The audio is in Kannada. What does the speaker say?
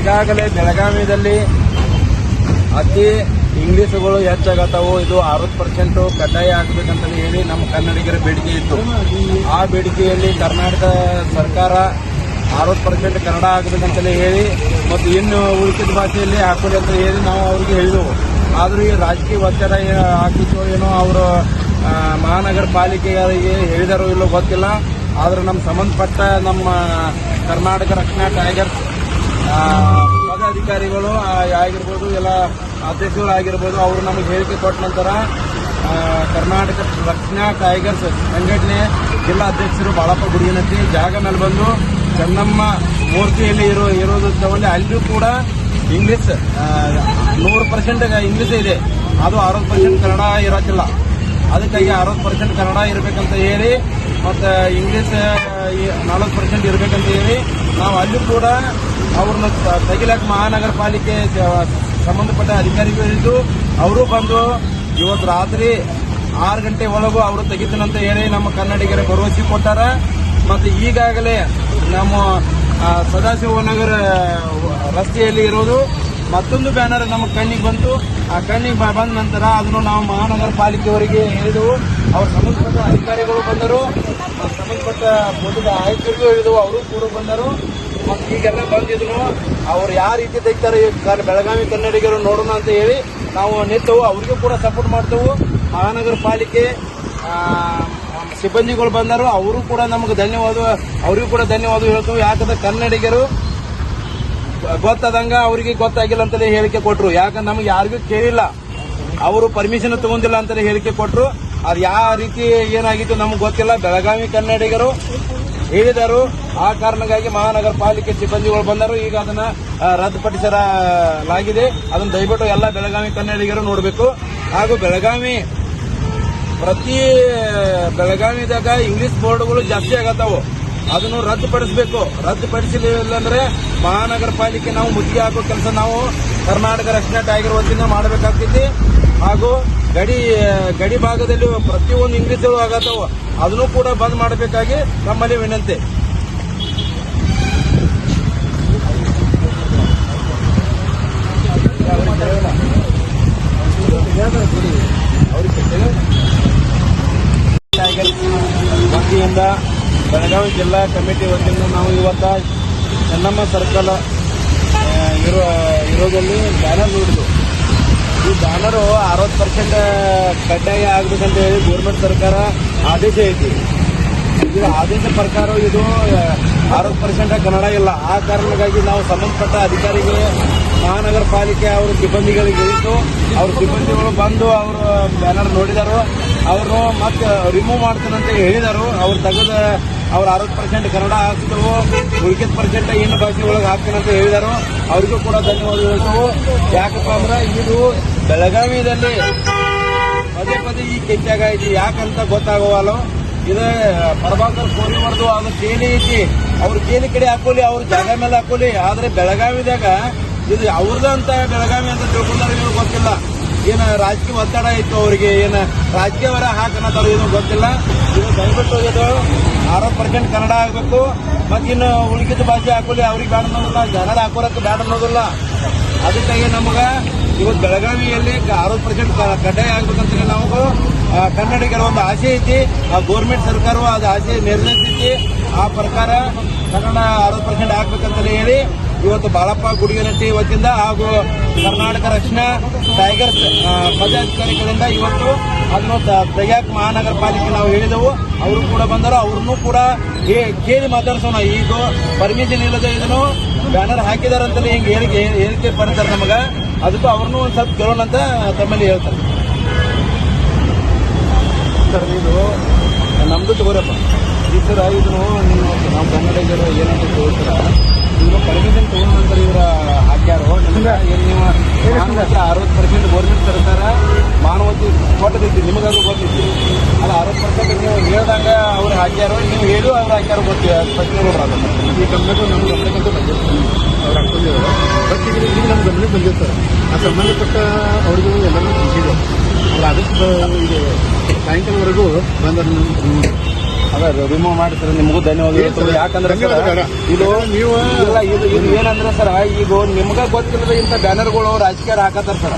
ಈಗಾಗಲೇ ಬೆಳಗಾವಿಯಲ್ಲಿ ಅತಿ ಇಂಗ್ಲೀಷುಗಳು ಹೆಚ್ಚಾಗತ್ತವು. ಇದು 60% ಕಡ್ಡಾಯ ಆಗಬೇಕಂತಲೇ ಹೇಳಿ ನಮ್ಮ ಕನ್ನಡಿಗರ ಬೇಡಿಕೆ ಇತ್ತು. ಆ ಬೇಡಿಕೆಯಲ್ಲಿ ಕರ್ನಾಟಕ ಸರ್ಕಾರ 60% ಕನ್ನಡ ಆಗಬೇಕಂತಲೇ ಹೇಳಿ ಮತ್ತು ಇನ್ನು ಉಳಿದ ಭಾಷೆಯಲ್ಲಿ ಹಾಕೊಳ್ಳಿ ಅಂತ ಹೇಳಿ ನಾವು ಅವ್ರಿಗೆ ಹೇಳಿದೆವು. ಆದರೂ ಈ ರಾಜಕೀಯ ಒತ್ತಡ ಹಾಕಿತ್ತು ಏನೋ ಅವರು ಮಹಾನಗರ ಪಾಲಿಕೆಯವರಿಗೆ ಹೇಳಿದಾರೋ ಇಲ್ಲೋ ಗೊತ್ತಿಲ್ಲ. ಆದರೂ ನಮ್ಮ ಸಂಬಂಧಪಟ್ಟ ನಮ್ಮ ಕರ್ನಾಟಕ ರಕ್ಷಣಾ ಟೈಗರ್ಸ್ ಪದಾಧಿಕಾರಿಗಳು ಆಗಿರ್ಬೋದು, ಎಲ್ಲ ಅಧ್ಯಕ್ಷರು ಆಗಿರ್ಬೋದು, ಅವರು ನಮಗೆ ಹೇಳಿಕೆ ಕೊಟ್ಟ ನಂತರ ಕರ್ನಾಟಕ ರಕ್ಷಣಾ ಟೈಗರ್ಸ್ ಸಂಘಟನೆ ಜಿಲ್ಲಾ ಅಧ್ಯಕ್ಷರು ಬಾಳಪ್ಪ ಗುಡಿಯನತ್ತಿ ಜಾಗ ಮೇಲೆ ಬಂದು ಚೆನ್ನಮ್ಮ ಮೂರ್ತಿಯಲ್ಲಿ ಇರೋದು ತಗೊಂಡು ಅಲ್ಲಿಯೂ ಕೂಡ ಇಂಗ್ಲೀಷ್ 100% ಇಂಗ್ಲೀಷ್ ಇದೆ. ಅದು 60% ಕನ್ನಡ ಇರೋದಿಲ್ಲ. ಅದಕ್ಕಾಗಿ 60% ಕನ್ನಡ ಇರಬೇಕಂತ ಹೇಳಿ ಮತ್ತು ಇಂಗ್ಲೀಷ್ 40% ಇರಬೇಕಂತ ಹೇಳಿ ನಾವು ಅಲ್ಲಿ ಕೂಡ ಅವ್ರನ್ನ ತೆಗಿಲಕ್ಕೆ ಮಹಾನಗರ ಪಾಲಿಕೆ ಸಂಬಂಧಪಟ್ಟ ಅಧಿಕಾರಿಗಳು ಹೇಳಿದ್ದು. ಅವರು ಬಂದು ಇವತ್ತು ರಾತ್ರಿ 6 ಗಂಟೆ ಒಳಗೂ ಅವರು ತೆಗಿತೀನಂತ ಹೇಳಿ ನಮ್ಮ ಕನ್ನಡಿಗರ ಭರವಸೆ ಕೊಟ್ಟಾರ. ಮತ್ತು ಈಗಾಗಲೇ ನಮ್ಮ ಸದಾಶಿವನಗರ ರಸ್ತೆಯಲ್ಲಿ ಇರೋದು ಮತ್ತೊಂದು ಬ್ಯಾನರ್ ನಮ್ಮ ಕಣ್ಣಿಗೆ ಬಂತು. ಆ ಕಣ್ಣಿಗೆ ಬಂದ ನಂತರ ಅದನ್ನು ನಾವು ಮಹಾನಗರ ಪಾಲಿಕೆಯವರಿಗೆ ಹೇಳಿದೆವು. ಅವ್ರ ಸಂಬಂಧಪಟ್ಟ ಅಧಿಕಾರಿಗಳು ಬಂದರು, ಸಂಬಂಧಪಟ್ಟ ಮೊದಲ ಆಯುಕ್ತರಿಗೂ ಹೇಳಿದೆವು, ಅವರು ಕೂಡ ಬಂದರು. ಮತ್ತು ಈಗೆಲ್ಲ ಬಂದಿದ್ರು. ಅವ್ರು ಯಾವ ರೀತಿ ತೆಗಿತಾರೆ ಬೆಳಗಾವಿ ಕನ್ನಡಿಗರು ನೋಡೋಣ ಅಂತ ಹೇಳಿ ನಾವು ನಿಂತವು. ಅವ್ರಿಗೂ ಕೂಡ ಸಪೋರ್ಟ್ ಮಾಡ್ತೇವೆ. ಮಹಾನಗರ ಪಾಲಿಕೆ ಸಿಬ್ಬಂದಿಗಳು ಬಂದರು, ಅವರು ಕೂಡ ನಮಗೆ ಅವರಿಗೂ ಕೂಡ ಧನ್ಯವಾದ ಹೇಳ್ತೇವೆ. ಯಾಕಂದ್ರೆ ಕನ್ನಡಿಗರು ಗೊತ್ತಾದಂಗ ಅವರಿಗೆ ಗೊತ್ತಾಗಿಲ್ಲ ಅಂತಲೇ ಹೇಳಿಕೆ ಕೊಟ್ಟರು. ಯಾಕಂದ್ರೆ ನಮ್ಗೆ ಯಾರಿಗೂ ಕೇಳಿಲ್ಲ, ಅವರು ಪರ್ಮಿಷನ್ ತಗೊಂಡಿಲ್ಲ ಅಂತಲೇ ಹೇಳಿಕೆ ಕೊಟ್ಟರು. ಅದು ಯಾವ ರೀತಿ ಏನಾಗಿತ್ತು ನಮ್ಗೆ ಗೊತ್ತಿಲ್ಲ. ಬೆಳಗಾವಿ ಕನ್ನಡಿಗರು ಹೇಳಿದರು. ಆ ಕಾರಣಕ್ಕಾಗಿ ಮಹಾನಗರ ಪಾಲಿಕೆ ಸಿಬ್ಬಂದಿಗಳು ಬಂದರು. ಈಗ ಅದನ್ನ ರದ್ದುಪಡಿಸಲಾಗಿದೆ. ಅದನ್ನು ದಯವಿಟ್ಟು ಎಲ್ಲ ಬೆಳಗಾವಿ ಕನ್ನಡಿಗರು ನೋಡಬೇಕು. ಹಾಗೂ ಬೆಳಗಾವಿದಾಗ ಇಂಗ್ಲಿಷ್ ಬೋರ್ಡ್ಗಳು ಜಾಸ್ತಿ ಆಗತ್ತಾವು. ಅದನ್ನು ರದ್ದುಪಡಿಸಬೇಕು. ರದ್ದುಪಡಿಸಲಿಲ್ಲ ಅಂದ್ರೆ ಮಹಾನಗರ ಪಾಲಿಕೆ ನಾವು ಮುತ್ತಿಗೆ ಹಾಕೋ ಕೆಲಸ ನಾವು ಕರ್ನಾಟಕ ರಕ್ಷಣಾ ಟೈಗರ್ ವತಿಯಿಂದ ಮಾಡಬೇಕಾಗ್ತೈತಿ. ಹಾಗೂ ಗಡಿ ಭಾಗದಲ್ಲಿ ಪ್ರತಿಯೊಂದು ಇಂಗ್ಲಿಷ್ಗಳು ಆಗತ್ತವು. ಅದನ್ನು ಕೂಡ ಬಂದ್ ಮಾಡಬೇಕಾಗಿ ನಮ್ಮಲ್ಲಿ ವಿನಂತಿ. ಟೈಗರ್ ವತಿಯಿಂದ ಬೆಳಗಾವಿ ಜಿಲ್ಲಾ ಕಮಿಟಿ ವತಿಯಿಂದ ನಾವು ಇವತ್ತ ಚೆನ್ನಮ್ಮ ಸರ್ಕಲ್ ಇರೋದಲ್ಲಿ ಬ್ಯಾನರ್ ನೋಡಿದ್ವು. ಈ ಬ್ಯಾನರು 60% ಕಡ್ಡಾಯ ಆಗ್ಬೇಕಂತ ಹೇಳಿ ಗೌರ್ಮೆಂಟ್ ಸರ್ಕಾರ ಆದೇಶ ಐತಿ. ಇದು ಆದೇಶ ಪ್ರಕಾರ ಇದು 60% ಕನ್ನಡ ಇಲ್ಲ. ಆ ಕಾರಣಕ್ಕಾಗಿ ನಾವು ಸಂಬಂಧಪಟ್ಟ ಅಧಿಕಾರಿಗೆ ಮಹಾನಗರ ಪಾಲಿಕೆ ಅವರ ಸಿಬ್ಬಂದಿಗಳಿಗೆ ಹೇಳಿದ್ದು. ಅವ್ರ ಸಿಬ್ಬಂದಿಗಳು ಬಂದು ಅವರು ಬ್ಯಾನರ್ ನೋಡಿದರು. ಅವರು ಮತ್ತೆ ರಿಮೂವ್ ಮಾಡ್ತಾನಂತ ಹೇಳಿದರು. ಅವ್ರು ತೆಗೆದ ಅವ್ರು 60% ಕನ್ನಡ ಹಾಕ್ತವು, ಉಳಿಕೆದ % ಇನ್ನು ಭಾಷೆ ಒಳಗೆ ಹಾಕ್ತಾನಂತ ಹೇಳಿದರು. ಅವರಿಗೂ ಕೂಡ ಧನ್ಯವಾದ ಹೇಳ್ತೇವೆ. ಯಾಕಪ್ಪ ಅಂದ್ರೆ ಇದು ಬೆಳಗಾವಿಯಲ್ಲಿ ಪದೇ ಈ ಕೆಚ್ಚಾಗ ಐತಿ. ಯಾಕಂತ ಗೊತ್ತಾಗೋವಲ್ಲ. ಇದು ಪ್ರಭಾಕರ್ ಕೋರಿವರ್ದು ಅದು ಕೇಳಿ ಐತಿ. ಅವ್ರು ಕೇಳಿ ಕಡೆ ಹಾಕೋಲಿ, ಅವ್ರ ಜಾಗ ಮೇಲೆ ಹಾಕೋಲಿ. ಆದ್ರೆ ಬೆಳಗಾವಿದಾಗ ಇದು ಅವ್ರದಂತ ಬೆಳಗಾವಿ ಅಂತ ತಿಳ್ಕೊಂಡವ್ರಿಗೆ ಗೊತ್ತಿಲ್ಲ. ಏನು ರಾಜಕೀಯ ಒತ್ತಡ ಇತ್ತು ಅವರಿಗೆ, ಏನು ರಾಜಕೀಯ ಅವರ ಹಾಕನ್ನೋದು ಏನು ಗೊತ್ತಿಲ್ಲ. ಇದು ದಯವಿಟ್ಟು ಇದು 60% ಕನ್ನಡ ಆಗಬೇಕು. ಮತ್ತಿನ್ನು ಉಳಿಕಿದ ಭಾಷೆ ಹಾಕೋಲಿ, ಅವ್ರಿಗೆ ಬ್ಯಾಡ ಅನ್ನೋದಿಲ್ಲ, ಜನರ ಹಾಕೋರಕ್ಕೆ ಬ್ಯಾಡ ಅನ್ನೋದಿಲ್ಲ. ಅದಕ್ಕಾಗಿ ನಮಗೆ ಇವತ್ತು ಬೆಳಗಾವಿಯಲ್ಲಿ 60% ಕಡ್ಡಾಯ ಆಗ್ಬೇಕಂತ ನಾವು ಕನ್ನಡಿಗರ ಒಂದು ಆಸೆ ಐತಿ. ಆ ಗೌರ್ಮೆಂಟ್ ಸರ್ಕಾರವು ಅದು ಆಸೆ ನೆರವೇರಿಸೈತಿ. ಆ ಪ್ರಕಾರ ಕನ್ನಡ 60% ಆಗ್ಬೇಕಂತಲೇ ಹೇಳಿ ಇವತ್ತು ಬಾಳಪ್ಪ ಗುಡಿಗನಟ್ಟಿ ವತಿಯಿಂದ ಹಾಗೂ ಕರ್ನಾಟಕ ರಕ್ಷಣಾ ಟೈಗರ್ಸ್ ಪದಾಧಿಕಾರಿಗಳಿಂದ ಇವತ್ತು ಅದನ್ನು ತೆಗ್ಯಾಕ ಮಹಾನಗರ ಪಾಲಿಕೆ ನಾವು ಹೇಳಿದೆವು. ಅವರು ಕೂಡ ಬಂದರು. ಅವ್ರನ್ನೂ ಕೂಡ ಕೇಳಿ ಮಾತಾಡ್ಸೋಣ. ಈಗ ಪರ್ಮಿಷನ್ ಇಲ್ಲದೆ ಇದನ್ನು ಬ್ಯಾನರ್ ಹಾಕಿದಾರಂತಲೇ ಹಿಂಗೆ ಹೇಳಿಕೆ ಬರ್ತಾರೆ ನಮಗ. ಅದಕ್ಕೂ ಅವ್ರನ್ನೂ ಒಂದು ಸ್ವಲ್ಪ ಕೇಳೋಣ ಅಂತ ತಮ್ಮಲ್ಲಿ ಹೇಳ್ತಾರೆ. ಸರ್ ಇದು ನಮ್ದು ತಗೋರಪ್ಪ. ಈ ಸರ ಇದನ್ನು ನಾವು ಕನ್ನಡಿಗರು ಏನಂತ ತಗೋತಾರ, ಇವರು ಪರ್ಮಿಷನ್ ತಗೊಂಡ ನಂತರ ಇವರ ಹಾಕ್ಯಾರೋ ನಿಮ್ಗೆ ನೀವು 60% ಗೌರ್ಮೆಂಟ್ ಸರ್ಕಾರ ಮಾನವತಿ ಕೊಟ್ಟದೈತಿ, ನಿಮಗಾದ್ರೂ ಗೊತ್ತೈತಿ. ಅಲ್ಲ 60% ನೀವು ಹೇಳ್ದಂಗ ಅವ್ರು ಹಾಕ್ಯಾರೋ, ನೀವು ಹೇಳು ಅವ್ರು ಹಾಕ್ಯಾರೋ ಗೊತ್ತಿಲ್ಲ. ಪ್ರಶ್ನೆ ನೋಡ್ರ ಈ ಗಮನಕ್ಕೂ ನಮ್ಮ ಗಮನಕ್ಕಂತೂ ಬಂದಿರ್ತಾರೆ. ಅವ್ರು ಹಾಕೊಂಡಿದ್ದಾರೆ. ಬಟ್ ಈಗ ನಮ್ಮ ಗಮನಕ್ಕೆ ಬಂದಿರ್ತಾರೆ. ಆ ಸಂಬಂಧಪಟ್ಟ ಅವ್ರಿಗೂ ಎಲ್ಲರೂ ತಿಳಿಸಿದೆ. ಅವ್ರು ಆದಷ್ಟು ಇದು ಸಾಯಂಕಾಲವರೆಗೂ ಬಂದ ಅದ ರಿಮೂವ್ ಮಾಡಿ ಸರ್, ನಿಮಗೂ ಧನ್ಯವಾದಗಳು. ಯಾಕಂದ್ರೆ ಸರ್ ಇದು ನೀವು ಇಲ್ಲ, ಇದು ಏನಂದ್ರೆ ಸರ್, ಈಗ ನಿಮ್ಗ ಗೊತ್ತಿಲ್ಲದ ಇಂಥ ಬ್ಯಾನರ್ಗಳು ರಾಜಕೀಯ ಹಾಕತ್ತಾರ ಸರ್.